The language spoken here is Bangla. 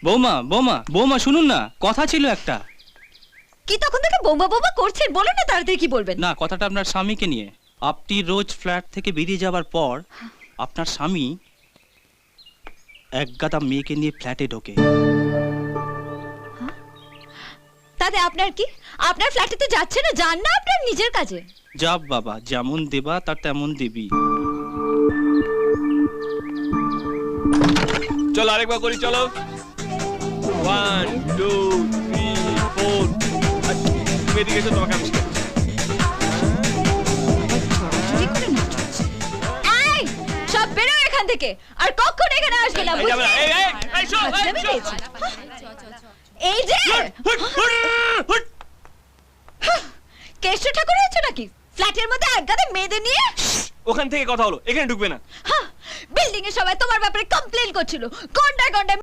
বৌমা বৌমা বৌমা শুনুন না, কথা ছিল একটা। কি তখন থেকে বোমা বোমা করছেন? বলুন না তাড়াতাড়ি কি বলবেন। না, কথাটা আপনার স্বামীকে নিয়ে। আপনি রোজ ফ্ল্যাট থেকে বেরিয়ে যাবার পর আপনার স্বামী এক গাদা মেয়েকে নিয়ে ফ্ল্যাটে ঢোকে। তাতে আপনার কি? আপনার ফ্ল্যাটে তো যাচ্ছে না, যান না আপনার নিজের কাজে। যাব বাবা, যেমন দেবা তার তেমন দেবী। চলো আরেকবার করি, চলো। 1 2 3 4। এদিকে এসো, তোমাকে আমি শেখাচ্ছি। চুরি করে নাচ হচ্ছে। এই, সব বেরো এখান থেকে, আর কখনো এখানে আসবে না, এই যাবে না, বুঝলে? এই শোন, হাজলামি পেয়েছি। এই যে কেষ্ট ঠাকুর হয়েছে নাকি? ফ্ল্যাটের মধ্যে এক গাদা মেয়েদের নিয়ে ওখান থেকে কথা হলো, এখানে ঢুকবে না। বিল্ডিং এ সবাই তোমার ব্যাপারে কমপ্লেন করছিল, গন্ডায় গন্ডায়